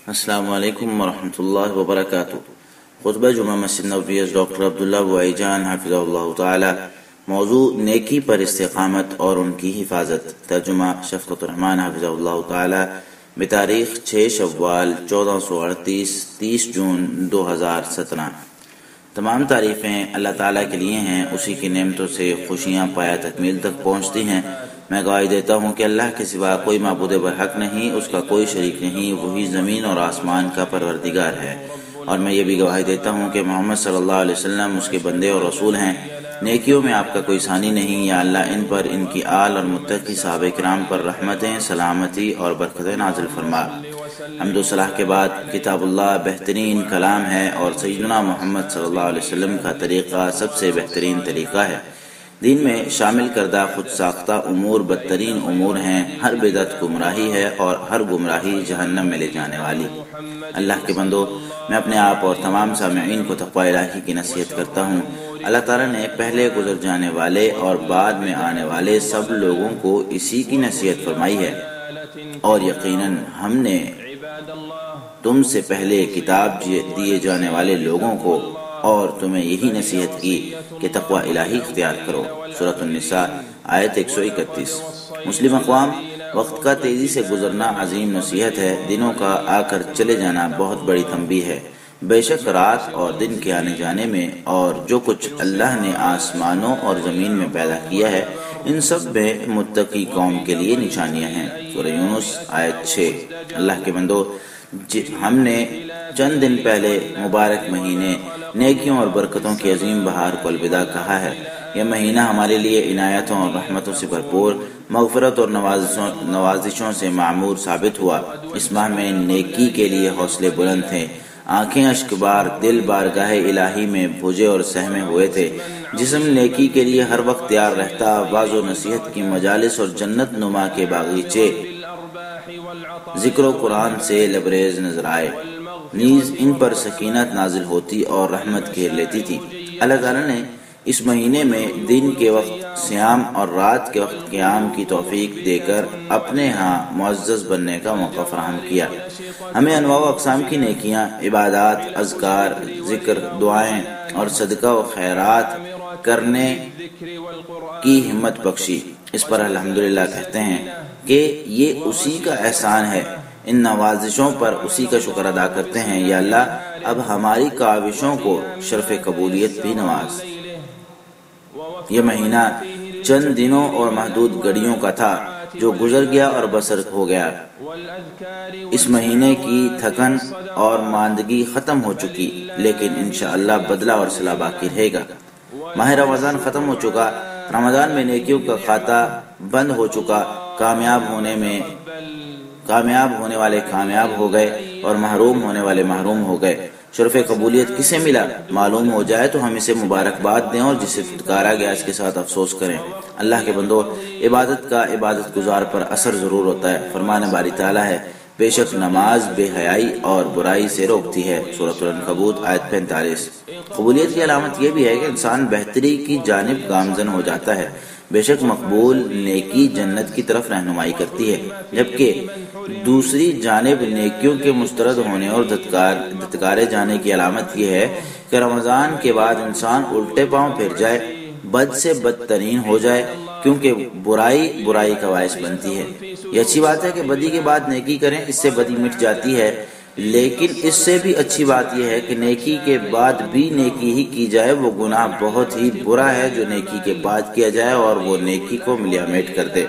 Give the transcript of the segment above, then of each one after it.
السلام علیکم ورحمۃ اللہ وبرکاتہ۔ خطبہ جمعہ مسجد نبوی ڈاکٹر عبداللہ بوائی جان حفظہ اللہ تعالی۔ موضوع نیکی پر استقامت اور ان کی حفاظت۔ ترجمہ شفقت الرحمن حفظہ اللہ تعالی۔ بتاریخ 6 شوال 1438 30 جون 2017۔ تمام تعریفیں اللہ تعالیٰ کے لیے ہیں، اسی کی نعمتوں سے خوشیاں پایا تکمیل تک پہنچتی ہیں۔ میں گواہی دیتا ہوں کہ اللہ کے سوا کوئی معبود برحق نہیں، اس کا کوئی شریک نہیں، وہی زمین اور آسمان کا پروردگار ہے۔ اور میں یہ بھی گواہی دیتا ہوں کہ محمد صلی اللہ علیہ وسلم اس کے بندے اور رسول ہیں۔ نیکیوں میں آپ کا کوئی ثانی نہیں، یا اللہ ان پر، ان کی آل اور متقی صحابہ کرام پر رحمتیں، سلامتی اور برکتیں نازل فرما۔ حمد و صلاح کے بعد کتاب اللہ بہترین کلام ہے اور سیدنا محمد صلی اللہ علیہ وسلم کا طریقہ سب سے بہترین طریقہ ہے۔ دین میں شامل کردہ خود ساختہ امور بدترین امور ہیں، ہر بدعت گمراہی ہے اور ہر گمراہی جہنم میں لے جانے والی۔ اللہ کے بندو، میں اپنے آپ اور تمام سامعین کو تقوی الہی کی نصیحت کرتا ہوں۔ اللہ تعالیٰ نے پہلے گزر جانے والے اور بعد میں آنے والے سب لوگوں کو اسی کی نصیحت فرمائی ہے، اور یقیناً ہم نے تم سے پہلے کتاب دیے جانے والے لوگوں کو اور تمہیں یہی نصیحت کی کہ تقوی الہی اختیار کرو۔ سورۃ النساء آیت 131۔ مسلم اقوام، وقت کا تیزی سے گزرنا عظیم نصیحت ہے، دنوں کا آ کر چلے جانا بہت بڑی تنبیہ ہے۔ بے شک رات اور دن کے آنے جانے میں اور جو کچھ اللہ نے آسمانوں اور زمین میں پیدا کیا ہے، ان سب میں متقی قوم کے لیے نشانیاں ہیں۔ سورہ یونس آیت 6۔ اللہ کے بندو، ہم نے چند دن پہلے مبارک مہینے نیکیوں اور برکتوں کی عظیم بہار کو الوداع کہا ہے۔ یہ مہینہ ہمارے لیے عنایتوں اور رحمتوں سے بھرپور، مغفرت اور نوازشوں سے معمور ثابت ہوا۔ اس ماہ میں نیکی کے لیے حوصلے بلند تھے، آنکھیں اشک بار، دل بارگاہ الہی میں بھجے اور سہمے ہوئے تھے، جسم نیکی کے لیے ہر وقت تیار رہتا، واعظ و نصیحت کی مجالس اور جنت نما کے باغیچے ذکر و قرآن سے لبریز نظر آئے، نیز ان پر سکینت نازل ہوتی اور رحمت گھیر لیتی تھی۔ اللہ تعالیٰ نے اس مہینے میں دن کے وقت صیام اور رات کے وقت قیام کی توفیق دے کر اپنے ہاں معزز بننے کا موقع فراہم کیا۔ ہمیں انواع و اقسام کی نیکیاں، عبادات، اذکار، ذکر، دعائیں اور صدقہ و خیرات کرنے کی ہمت بخشی۔ اس پر الحمدللہ کہتے ہیں کہ یہ اسی کا احسان ہے، ان نوازشوں پر اسی کا شکر ادا کرتے ہیں۔ یا اللہ، اب ہماری کاوشوں کو شرف قبولیت بھی نواز۔ یہ مہینہ چند دنوں اور محدود گھڑیوں کا تھا جو گزر گیا اور بسر ہو گیا۔ اس مہینے کی تھکن اور ماندگی ختم ہو چکی، لیکن انشاءاللہ بدلہ اور صلہ باقی رہے گا۔ ماہ رمضان ختم ہو چکا، رمضان میں نیکیوں کا کھاتا بند ہو چکا، کامیاب ہونے والے کامیاب ہو گئے اور محروم ہونے والے محروم ہو گئے۔ شرف قبولیت کسے ملا؟ معلوم ہو جائے تو ہم اسے مبارکباد دیں، اور جسے پھٹکارا گیا اس کے ساتھ افسوس کریں۔ اللہ کے بندو، عبادت کا عبادت گزار پر اثر ضرور ہوتا ہے۔ فرمان باری تعالیٰ ہے، بے شک نماز بے حیائی اور برائی سے روکتی ہے۔ سورۃ العنکبوت آیت 45۔ قبولیت کی علامت یہ بھی ہے کہ انسان بہتری کی جانب گامزن ہو جاتا ہے۔ بے شک مقبول نیکی جنت کی طرف رہنمائی کرتی ہے، جبکہ دوسری جانب نیکیوں کے مسترد ہونے اور دھتکارے جانے کی علامت یہ ہے کہ رمضان کے بعد انسان الٹے پاؤں پھر جائے، بد سے بدترین ہو جائے، کیونکہ برائی کا باعث بنتی ہے۔ یہ اچھی بات ہے کہ بدی کے بعد نیکی کریں، اس سے بدی مٹ جاتی ہے، لیکن اس سے بھی اچھی بات یہ ہے کہ نیکی کے بعد بھی نیکی ہی کی جائے۔ وہ گناہ بہت ہی برا ہے جو نیکی کے بعد کیا جائے اور وہ نیکی کو ملیا میٹ کر دے۔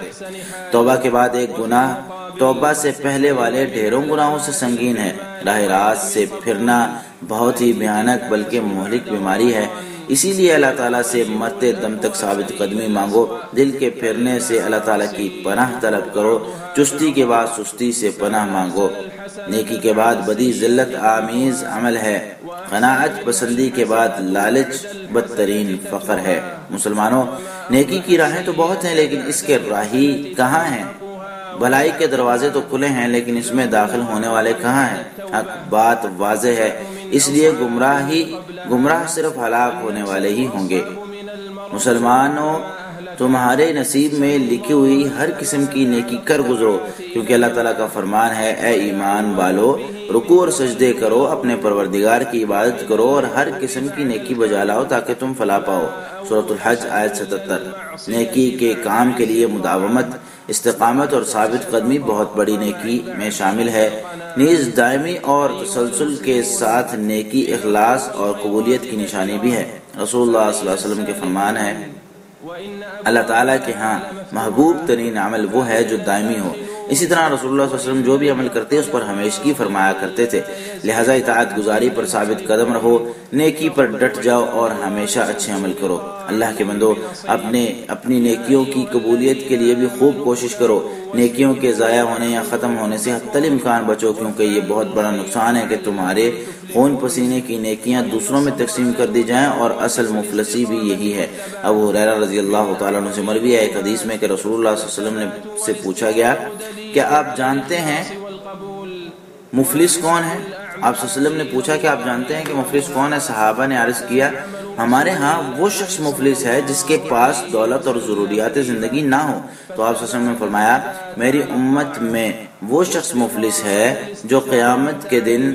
توبہ کے بعد ایک گناہ توبہ سے پہلے والے ڈھیروں گناہوں سے سنگین ہے۔ راہ راست سے پھرنا بہت ہی بھیانک بلکہ مہلک بیماری ہے، اسی لیے اللہ تعالیٰ سے مرتے دم تک ثابت قدمی مانگو۔ دل کے پھرنے سے اللہ تعالیٰ کی پناہ طلب کرو، چستی کے بعد سستی سے پناہ مانگو۔ نیکی کے بعد بدی ذلت آمیز عمل ہے، قناعت پسندی کے بعد لالچ بدترین فقر ہے۔ مسلمانوں، نیکی کی راہیں تو بہت ہیں، لیکن اس کے راہی کہاں ہیں؟ بھلائی کے دروازے تو کھلے ہیں، لیکن اس میں داخل ہونے والے کہاں ہیں؟ حق بات واضح ہے، اس لیے گمراہ صرف ہلاک ہونے والے ہی ہوں گے۔ مسلمانوں، تمہارے نصیب میں لکھی ہوئی ہر قسم کی نیکی کر گزرو، کیونکہ اللہ تعالیٰ کا فرمان ہے اے ایمان والو رکوع اور سجدے کرو، اپنے پروردگار کی عبادت کرو اور ہر قسم کی نیکی بجا لاؤ تاکہ تم فلاح پاؤ۔ سورۃ الحج آیت 77۔ نیکی کے کام کے لیے مداومت، استقامت اور ثابت قدمی بہت بڑی نیکی میں شامل ہے، نیز دائمی اور تسلسل کے ساتھ نیکی اخلاص اور قبولیت کی نشانی بھی ہے۔ رسول اللہ صلی اللہ علیہ وسلم کے فرمان ہے اللہ تعالیٰ کے ہاں محبوب ترین عمل وہ ہے جو دائمی ہو۔ اسی طرح رسول اللہ صلی اللہ علیہ وسلم جو بھی عمل کرتے اس پر ہمیشگی فرمایا کرتے تھے، لہذا اطاعت گزاری پر ثابت قدم رہو، نیکی پر ڈٹ جاؤ اور ہمیشہ اچھے عمل کرو۔ اللہ کے بندو اپنی نیکیوں کی قبولیت کے لیے بھی خوب کوشش کرو، نیکیوں کے ضائع ہونے یا ختم ہونے سے حتی الامکان بچو، کیونکہ یہ بہت بڑا نقصان ہے کہ تمہارے خون پسینے کی نیکیاں دوسروں میں تقسیم کر دی جائیں، اور اصل مفلسی بھی یہی ہے۔ ابو ہریرہ رضی اللہ تعالیٰ عنہ سے مروی ہے ایک حدیث میں کہ رسول اللہ صلی اللہ علیہ وسلم سے پوچھا گیا کیا آپ جانتے ہیں مفلس کون ہے؟ آپ صلی اللہ علیہ وسلم نے پوچھا کہ آپ جانتے ہیں کہ مفلس کون ہے؟ صحابہ نے عرض کیا ہمارے ہاں وہ شخص مفلس ہے جس کے پاس دولت اور ضروریات زندگی نہ ہو۔ تو آپ صلی اللہ علیہ وسلم نے فرمایا میری امت میں وہ شخص مفلس ہے جو قیامت کے دن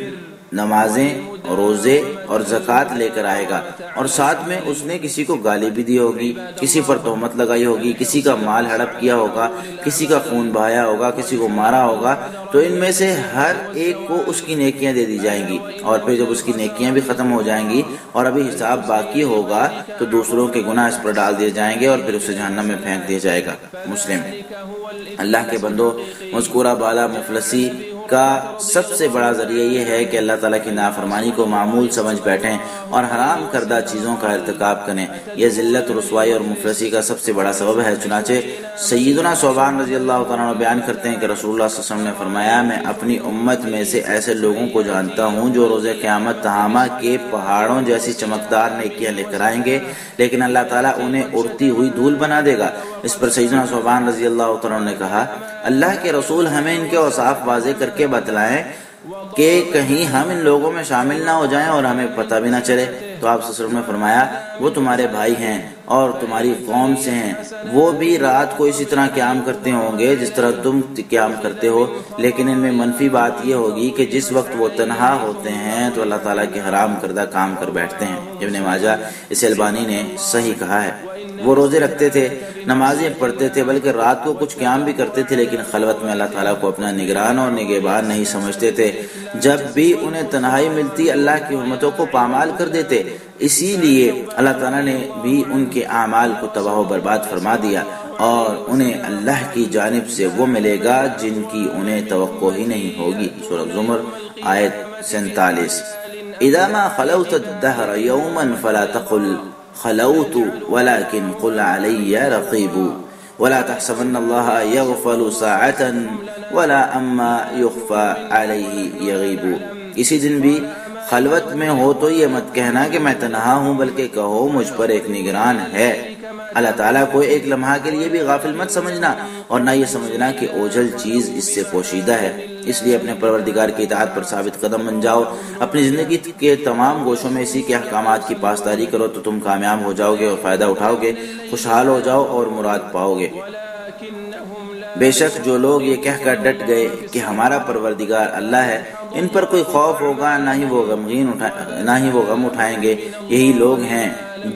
نمازیں، روزے اور زکوٰۃ لے کر آئے گا، اور ساتھ میں اس نے کسی کو گالی بھی دی ہوگی، کسی پر تہمت لگائی ہوگی، کسی کا مال ہڑپ کیا ہوگا، کسی کا خون بہایا ہوگا، کسی کو مارا ہوگا، تو ان میں سے ہر ایک کو اس کی نیکیاں دے دی جائیں گی، اور پھر جب اس کی نیکیاں بھی ختم ہو جائیں گی اور ابھی حساب باقی ہوگا تو دوسروں کے گناہ اس پر ڈال دیے جائیں گے اور پھر اسے جہنم میں پھینک دیا جائے گا۔ مسلم۔ اللہ کے بندو، مذکورہ بالا مفلسی کا سب سے بڑا ذریعہ یہ ہے کہ اللہ تعالیٰ کی نافرمانی کو معمول سمجھ بیٹھیں اور حرام کردہ چیزوں کا ارتکاب کریں، یہ ذلت، رسوائی اور مفلسی کا سب سے بڑا سبب ہے۔ چنانچہ سیدنا ثوبان رضی اللہ تعالیٰ عنہ بیان کرتے ہیں کہ رسول اللہ صلی اللہ علیہ وسلم نے فرمایا میں اپنی امت میں سے ایسے لوگوں کو جانتا ہوں جو روز قیامت تہامہ کے پہاڑوں جیسی چمکدار نیکیاں لے کر آئیں گے، لیکن اللہ تعالیٰ انہیں اڑتی ہوئی دھول بنا دے گا۔ اس پر سیدنا ثوبان رضی اللہ تعالیٰ عنہ نے کہا اللہ کے رسول ہمیں ان کے اوصاف واضح کر کے بتلائیں کہ کہیں ہم ان لوگوں میں شامل نہ ہو جائیں اور ہمیں پتہ بھی نہ چلے۔ تو آپ صلی اللہ علیہ وسلم نے فرمایا وہ تمہارے بھائی ہیں اور تمہاری قوم سے ہیں، وہ بھی رات کو اسی طرح قیام کرتے ہوں گے جس طرح تم قیام کرتے ہو، لیکن ان میں منفی بات یہ ہوگی کہ جس وقت وہ تنہا ہوتے ہیں تو اللہ تعالیٰ کے حرام کردہ کام کر بیٹھتے ہیں۔ ابن ماجہ، اسے البانی نے صحیح کہا ہے۔ وہ روزے رکھتے تھے، نمازیں پڑھتے تھے، بلکہ رات کو کچھ قیام بھی کرتے تھے، لیکن خلوت میں اللہ تعالیٰ کو اپنا نگران اور نگہبان نہیں سمجھتے تھے۔ جب بھی انہیں تنہائی ملتی اللہ کی حرمتوں کو پامال کر دیتے، اسی لیے اللہ تعالیٰ نے بھی ان کے اعمال کو تباہ و برباد فرما دیا، اور انہیں اللہ کی جانب سے وہ ملے گا جن کی انہیں توقع ہی نہیں ہوگی۔ سورۃ زمر آیت 47۔ اذا ما خلوت الدهر يوما فلا تقل خلوت ولكن قل علي رقيب ولا تحسبن الله يغفل ساعة ولا اما يخفى عليه يغيب۔ کسی دن بھی خلوت میں ہو تو یہ مت کہنا کہ میں تنہا ہوں، بلکہ کہو مجھ پر ایک نگران ہے۔ اللہ تعالیٰ کو ایک لمحہ کے لیے بھی غافل مت سمجھنا، اور نہ یہ سمجھنا کہ اوجھل چیز اس سے پوشیدہ ہے۔ اس لیے اپنے پروردگار کی اطاعت پر ثابت قدم بن جاؤ، اپنی زندگی کے تمام گوشوں میں اسی کے احکامات کی پاسداری کرو تو تم کامیاب ہو جاؤ گے اور فائدہ اٹھاؤ گے، خوشحال ہو جاؤ اور مراد پاؤ گے۔ بے شک جو لوگ یہ کہہ کر ڈٹ گئے کہ ہمارا پروردگار اللہ ہے، ان پر کوئی خوف ہوگا نہ ہی وہ غم اٹھائیں گے، یہی لوگ ہیں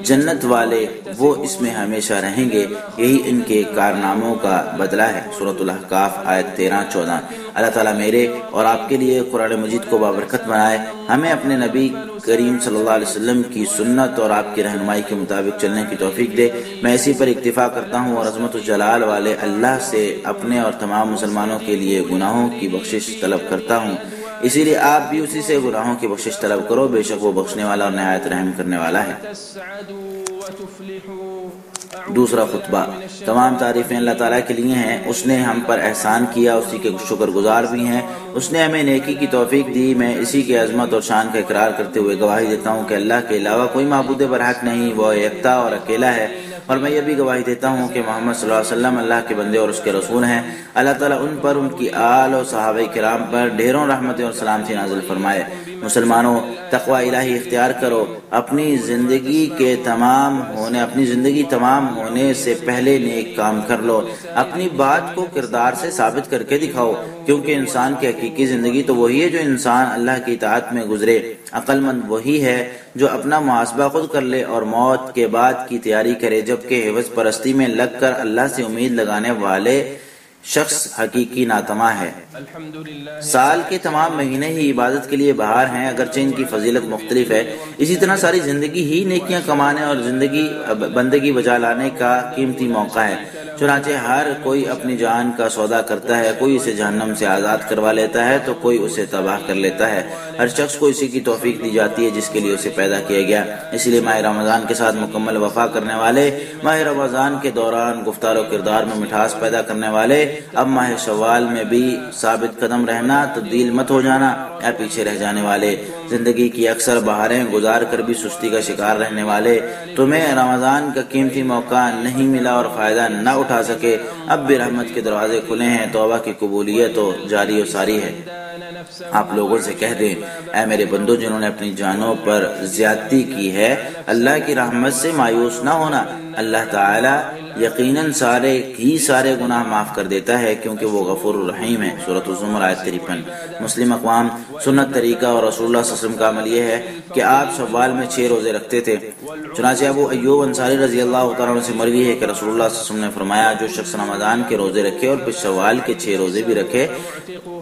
جنت والے، وہ اس میں ہمیشہ رہیں گے، یہی ان کے کارناموں کا بدلہ ہے۔ سورۃ الاحقاف آیت 13-14۔ اللہ تعالیٰ میرے اور آپ کے لیے قرآن مجید کو بابرکت بنائے، ہمیں اپنے نبی کریم صلی اللہ علیہ وسلم کی سنت اور آپ کی رہنمائی کے مطابق چلنے کی توفیق دے۔ میں اسی پر اکتفا کرتا ہوں اور عظمت و جلال والے اللہ سے اپنے اور تمام مسلمانوں کے لیے گناہوں کی بخشش طلب کرتا ہوں، اسی لیے آپ بھی اسی سے گناہوں کی بخشش طلب کرو، بے شک وہ بخشنے والا اور نہایت رحم کرنے والا ہے۔ دوسرا خطبہ۔ تمام تعریفیں اللہ تعالیٰ کے لیے ہیں، اس نے ہم پر احسان کیا، اسی کے شکر گزار بھی ہیں، اس نے ہمیں نیکی کی توفیق دی۔ میں اسی کی عظمت اور شان کا اقرار کرتے ہوئے گواہی دیتا ہوں کہ اللہ کے علاوہ کوئی معبود برحق نہیں، وہ یکتا اور اکیلا ہے، اور میں یہ بھی گواہی دیتا ہوں کہ محمد صلی اللہ علیہ وسلم اللہ کے بندے اور اس کے رسول ہیں۔ اللہ تعالیٰ ان پر، ان کی آل اور صحابہ کرام پر ڈھیروں رحمتیں اور سلامتی نازل فرمائے۔ مسلمانوں، تقوی الہی اختیار کرو، اپنی زندگی تمام ہونے سے پہلے نیک کام کر لو، اپنی بات کو کردار سے ثابت کر کے دکھاؤ، کیونکہ انسان کی حقیقی زندگی تو وہی ہے جو انسان اللہ کی اطاعت میں گزرے۔ عقل مند وہی ہے جو اپنا محاسبہ خود کر لے اور موت کے بعد کی تیاری کرے، جبکہ عوض پرستی میں لگ کر اللہ سے امید لگانے والے شخص حقیقی ناتما ہے۔ سال کے تمام مہینے ہی عبادت کے لیے بہار ہیں، اگرچہ ان کی فضیلت مختلف ہے۔ اسی طرح ساری زندگی ہی نیکیاں کمانے اور بندگی بجا لانے کا قیمتی موقع ہے۔ چنانچہ ہر کوئی اپنی جان کا سودا کرتا ہے، کوئی اسے جہنم سے آزاد کروا لیتا ہے تو کوئی اسے تباہ کر لیتا ہے۔ ہر شخص کو اسی کی توفیق دی جاتی ہے جس کے لیے اسے پیدا کیا گیا۔ اس لیے ماہ رمضان کے ساتھ مکمل وفا کرنے والے، ماہ رمضان کے دوران گفتار و کردار میں مٹھاس پیدا کرنے والے، اب ماہ شوال میں بھی ثابت قدم رہنا، تبدیل مت ہو جانا، یا پیچھے رہ جانے والے، زندگی کی اکثر بہاریں گزار کر بھی سستی کا شکار رہنے والے، تمہیں رمضان کا قیمتی موقع نہیں ملا اور فائدہ نہ اٹھا سکے، اب بھی رحمت کے دروازے کھلے ہیں، توبہ کی قبولیت تو جاری و ساری ہے۔ آپ لوگوں سے کہہ دیں، اے میرے بندو جنہوں نے اپنی جانوں پر زیادتی کی ہے، اللہ کی رحمت سے مایوس نہ ہونا۔ اللہ تعالی یقیناً سارے گناہ معاف کر دیتا ہے، کیونکہ وہ غفور الرحیم ہے۔ سورۃ الزمر آیت 53۔ مسلم اقوام سنت طریقہ اور رسول اللہ صلی اللہ علیہ وسلم کا عمل یہ ہے کہ آپ شوال میں 6 روزے رکھتے تھے۔ چنانچہ ابو ایوب انصاری رضی اللہ تعالیٰ عنہ سے مروی ہے کہ رسول اللہ صلی اللہ علیہ وسلم نے فرمایا، جو شخص رمضان کے روزے رکھے اور پھر شوال کے 6 روزے بھی رکھے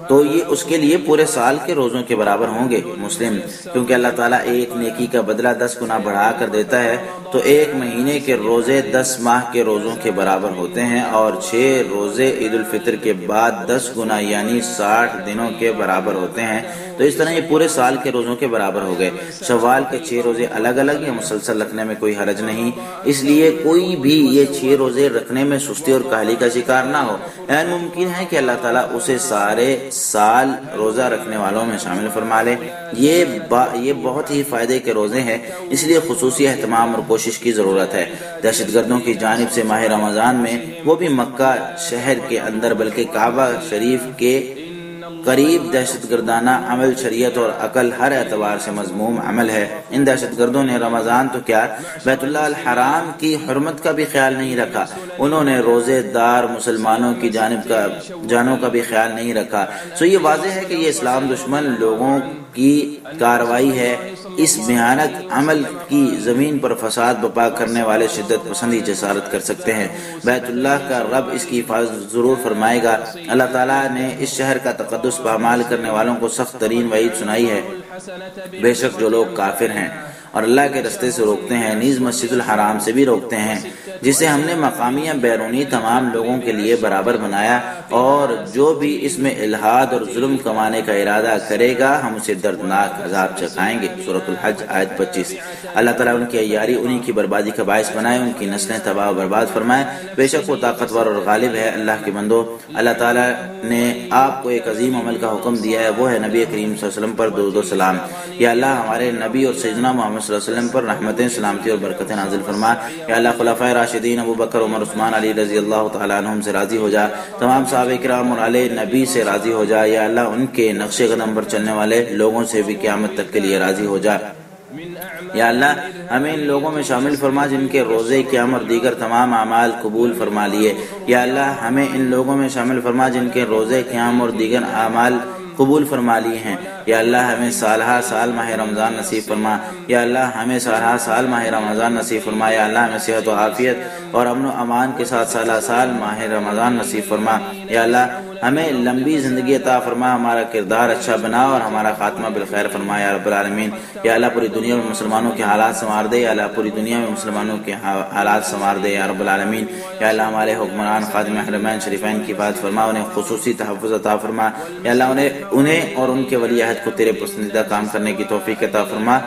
تو یہ اس کے لیے پورے سال کے روزوں کے برابر ہوں گے۔ مسلم، کیونکہ اللہ تعالیٰ ایک نیکی کا بدلہ 10 گنا بڑھا کر دیتا ہے، تو ایک مہینے کے روزے 10 ماہ کے روزوں کے برابر ہوتے ہیں، اور 6 روزے عید الفطر کے بعد 10 گنا یعنی 60 دنوں کے برابر ہوتے ہیں، تو اس طرح یہ پورے سال کے روزوں کے برابر ہو گئے۔ شوال کے 6 روزے الگ الگ یا مسلسل رکھنے میں کوئی حرج نہیں، اس لیے کوئی بھی یہ 6 روزے رکھنے میں سستی اور کاہلی کا شکار نہ ہو۔ یعنی ممکن ہے کہ اللہ تعالیٰ اسے سارے سال روزہ رکھنے والوں میں شامل فرما لے۔ یہ بہت ہی فائدے کے روزے ہیں، اس لیے خصوصی اہتمام اور کوشش کی ضرورت ہے۔ دہشت گردوں کی جانب سے ماہ رمضان میں، وہ بھی مکہ شہر کے اندر بلکہ کعبہ شریف کے قریب، دہشت گردانہ عمل شریعت اور عقل ہر اعتبار سے مذموم عمل ہے۔ ان دہشت گردوں نے رمضان تو کیا، بیت اللہ الحرام کی حرمت کا بھی خیال نہیں رکھا، انہوں نے روزے دار مسلمانوں کی جانوں کا بھی خیال نہیں رکھا۔ سو یہ واضح ہے کہ یہ اسلام دشمن لوگوں کی کارروائی ہے۔ اس بھیانک عمل کی زمین پر فساد برپا کرنے والے شدت پسند ہی جسارت کر سکتے ہیں۔ بیت اللہ کا رب اس کی حفاظت ضرور فرمائے گا۔ اللہ تعالیٰ نے اس شہر کا تقدس پامال کرنے والوں کو سخت ترین وعید سنائی ہے۔ بے شک جو لوگ کافر ہیں اور اللہ کے رستے سے روکتے ہیں، نیز مسجد الحرام سے بھی روکتے ہیں، جسے ہم نے مقامی یا بیرونی تمام لوگوں کے لیے برابر بنایا، اور جو بھی اس میں الحاد اور ظلم کمانے کا ارادہ کرے گا ہم اسے دردناک عذاب چکھائیں گے۔ سورۃ الحج آیت 25۔ اللہ تعالیٰ ان کی عیاری انہی کی بربادی کا باعث بنائے، ان کی نسلیں تباہ و برباد فرمائے، بے شک وہ طاقتور اور غالب ہے۔ اللہ کے بندو، اللہ تعالیٰ نے آپ کو ایک عظیم عمل کا حکم دیا ہے، وہ ہے نبی کریم صلی اللہ علیہ وسلم پر درود و سلام۔ یا اللہ ہمارے نبی اور سیدنا محمد صلی اللہ علیہ وسلم پر رحمتیں، سلامتی اور برکتیں نازل فرما۔ یا اللہ خلفائے راشدین ابو بکر، عمر، عثمان، علی رضی اللہ تعالیٰ عنہم سے راضی ہو جا، تمام صحابہ کرام اور آل نبی سے راضی ہو جا۔ یا اللہ ان کے نقش قدم پر چلنے والے لوگوں سے بھی قیامت تک کے لیے راضی ہو جا۔ یا اللہ ہمیں ان لوگوں میں شامل فرما جن کے روزے قیام اور دیگر تمام اعمال قبول فرما لیے۔ یا اللہ ہمیں ان لوگوں میں شامل فرما جن کے روزے قیام اور دیگر اعمال قبول فرما لیے ہیں۔ یا اللہ ہمیں سالہ سال ماہ رمضان نصیب فرما۔ یا اللہ ہمیں سالہ سال ماہ رمضان نصیب فرما۔ یا اللہ ہمیں صحت و عافیت اور امن و امان کے ساتھ سالہ سال ماہ رمضان نصیب فرما۔ یا اللہ ہمیں لمبی زندگی عطا فرما، ہمارا کردار اچھا بنا اور ہمارا خاتمہ بالخیر فرما یا رب العالمین۔ یا اللہ پوری دنیا میں مسلمانوں کے حالات سنوار دے۔ یا اللہ پوری دنیا میں مسلمانوں کے حالات سنوار دے یا رب العالمین۔ یا اللہ ہمارے حکمران خادم حرمین شریفین کی حفاظت فرما، انہیں خصوصی تحفظ عطا فرما۔ یا اللہ انہیں اور ان کے ولی عہد کو تیرے پسندیدہ کام کرنے کی توفیق عطا فرما،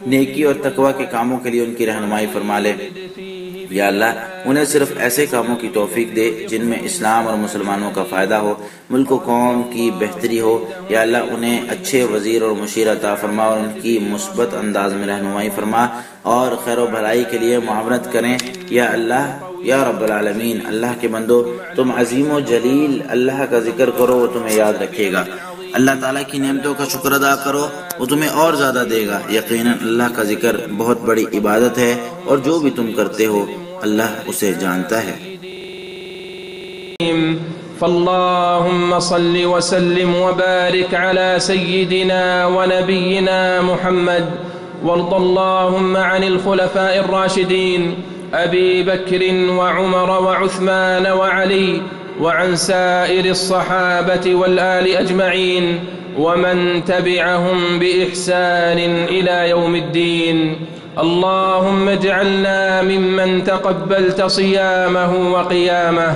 نیکی اور تقوی کے کاموں کے لیے ان کی رہنمائی فرما لے۔ یا اللہ انہیں صرف ایسے کاموں کی توفیق دے جن میں اسلام اور مسلمانوں کا فائدہ ہو، ملک و قوم کی بہتری ہو۔ یا اللہ انہیں اچھے وزیر اور مشیر عطا فرما اور ان کی مثبت انداز میں رہنمائی فرما اور خیر و بھلائی کے لیے معاونت کریں۔ یا اللہ یا رب العالمین، اللہ کے بندو تم عظیم و جلیل اللہ کا ذکر کرو، وہ تمہیں یاد رکھے گا۔ اللہ تعالیٰ کی نعمتوں کا شکر ادا کرو، وہ تمہیں اور زیادہ دے گا۔ یقیناً اللہ کا ذکر بہت بڑی عبادت ہے اور جو بھی تم کرتے ہو اللہ اسے جانتا ہے۔ فاللهم صل وسلم وبارك على سيدنا ونبينا محمد، وارض اللهم عن الخلفاء الراشدين أبي بكر وعمر وعثمان وعلي، وعن سائر الصحابة والآل أجمعين، ومن تبعهم بإحسان إلى يوم الدين. اللهم اجعلنا ممن تقبلت صيامه وقيامه،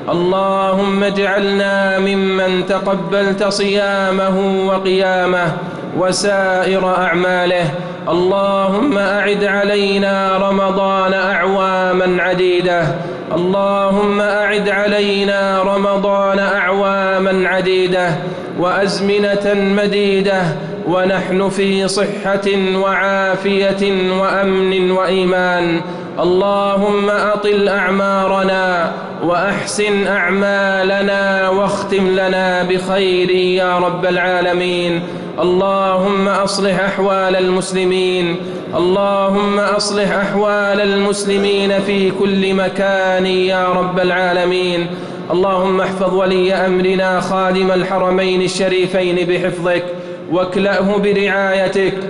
اللهم اجعلنا ممن تقبلت صيامه وقيامه وسائر أعماله. اللهم أعد علينا رمضان أعواما عديدة، اللهم أعد علينا رمضان أعواما عديدة وأزمنة مديدة ونحن في صحة وعافية وأمن وإيمان. اللهم أطل أعمارنا وأحسن أعمالنا واختم لنا بخير يا رب العالمين. اللهم أصلح أحوال المسلمين، اللهم أصلح أحوال المسلمين في كل مكان يا رب العالمين. اللهم احفظ ولي أمرنا خادم الحرمين الشريفين بحفظك واكلأه برعايتك.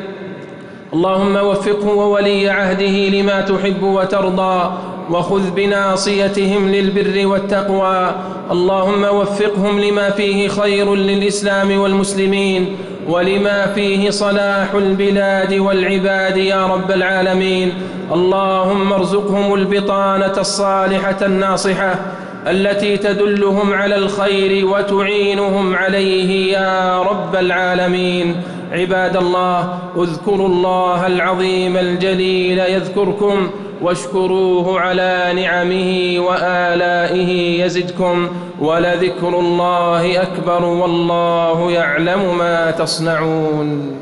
اللهم وفقه وولي عهده لما تحب وترضى، وخذ بناصيتهم للبر والتقوى. اللهم وفقهم لما فيه خير للإسلام والمسلمين ولما فيه صلاح البلاد والعباد يا رب العالمين. اللهم ارزقهم البطانة الصالحة الناصحة التي تدلهم على الخير وتعينهم عليه يا رب العالمين. عباد الله، اذكروا الله العظيم الجليل يذكركم، واشكروه على نعمه وآلائه يزدكم، ولذكر الله أكبر والله يعلم ما تصنعون.